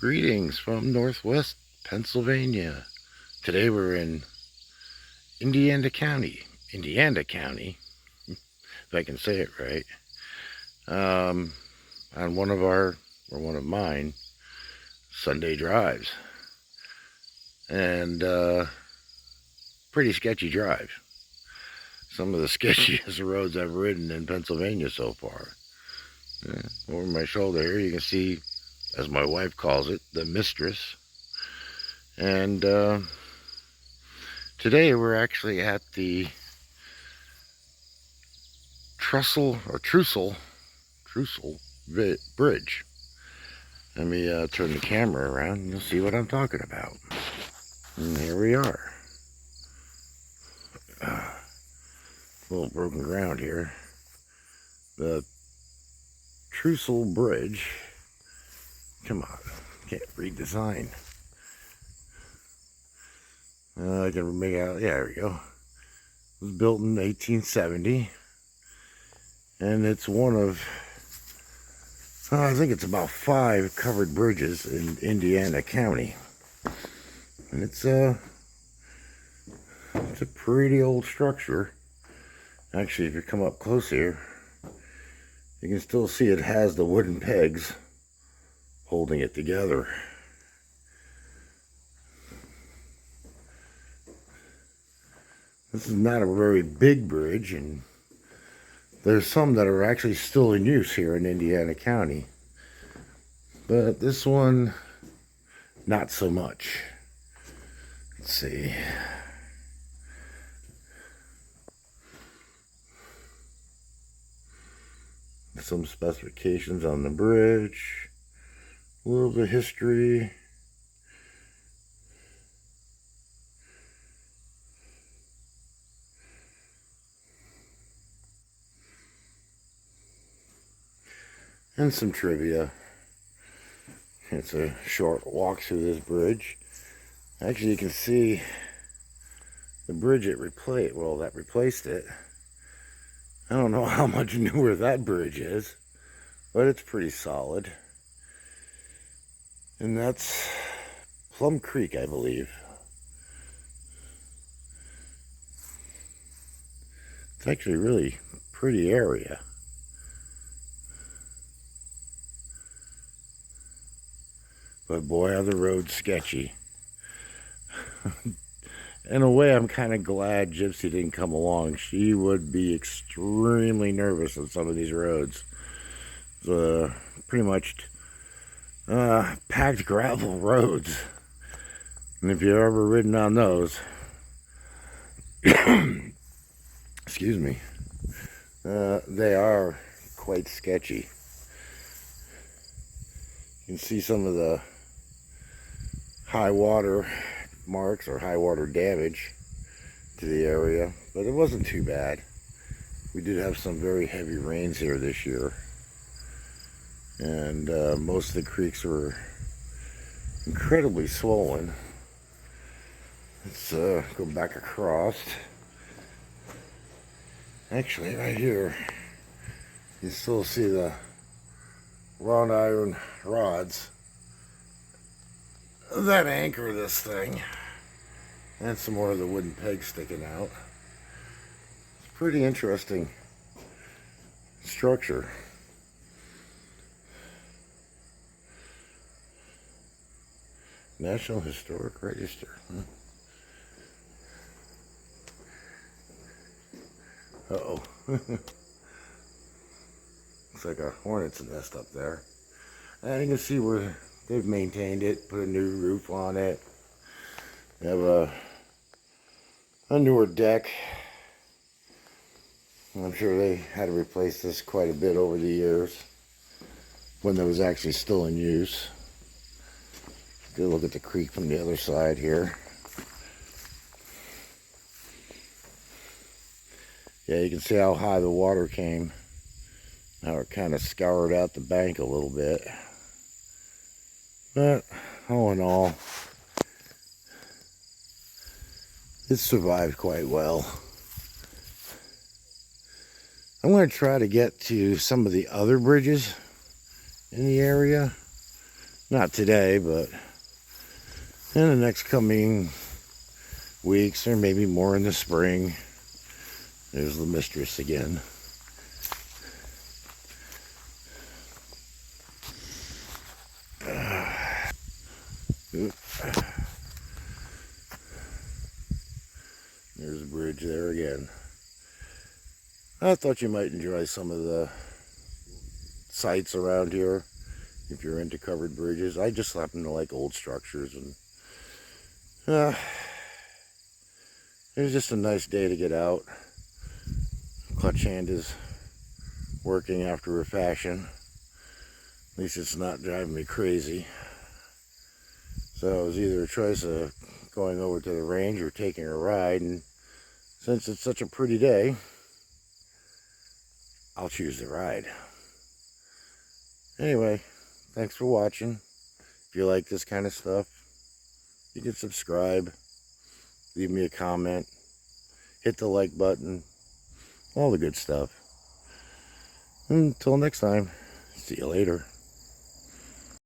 Greetings from Northwest Pennsylvania. Today we're in Indiana County, if I can say it right, on one of mine Sunday drives. And pretty sketchy drive. Some of the sketchiest roads I've ridden in Pennsylvania so far. Over my shoulder here you can see, as my wife calls it, the mistress. And today we're actually at the Trussell Bridge. Let me turn the camera around and you'll see what I'm talking about. And here we are. A little broken ground here. The Trussell Bridge. Come on, can't read the sign. I can make out, yeah, there we go. It was built in 1870. And it's one of, I think it's about 5 covered bridges in Indiana County. And it's a pretty old structure. Actually, if you come up close here, you can still see it has the wooden pegs holding it together. This is not a very big bridge, and there's some that are actually still in use here in Indiana County. But this one, not so much. Let's see. Some specifications on the bridge. A little bit of history. And some trivia. It's a short walk through this bridge. Actually, you can see the bridge that replaced it. I don't know how much newer that bridge is, but it's pretty solid. And that's Plum Creek, I believe. It's actually a really pretty area. But boy, are the roads sketchy. In a way, I'm kind of glad Gypsy didn't come along. She would be extremely nervous on some of these roads. Pretty much packed gravel roads. And if you've ever ridden on those, excuse me, they are quite sketchy. You can see some of the high water marks or high water damage to the area, but it wasn't too bad. We did have some very heavy rains here this year, and most of the creeks were incredibly swollen. Let's go back across. Actually, right here, you still see the wrought iron rods that anchor this thing, and some more of the wooden pegs sticking out. It's a pretty interesting structure. National Historic Register. Uh-oh. Looks like a hornet's nest up there. And you can see where they've maintained it, put a new roof on it. They have a newer deck. I'm sure they had to replace this quite a bit over the years when it was actually still in use. Good look at the creek from the other side here. Yeah, you can see how high the water came. Now it kind of scoured out the bank a little bit. But all in all, it survived quite well. I'm going to try to get to some of the other bridges in the area Not today, but in the next coming weeks, or maybe more in the spring. There's the mistress again. There's the bridge there again. I thought you might enjoy some of the sights around here if you're into covered bridges. I just happen to like old structures, and it was just a nice day to get out. Clutch hand is working after a fashion. At least it's not driving me crazy. So it was either a choice of going over to the range or taking a ride, and since it's such a pretty day, I'll choose the ride. Anyway, thanks for watching. If you like this kind of stuff, you can subscribe, leave me a comment, hit the like button, all the good stuff. Until next time, see you later.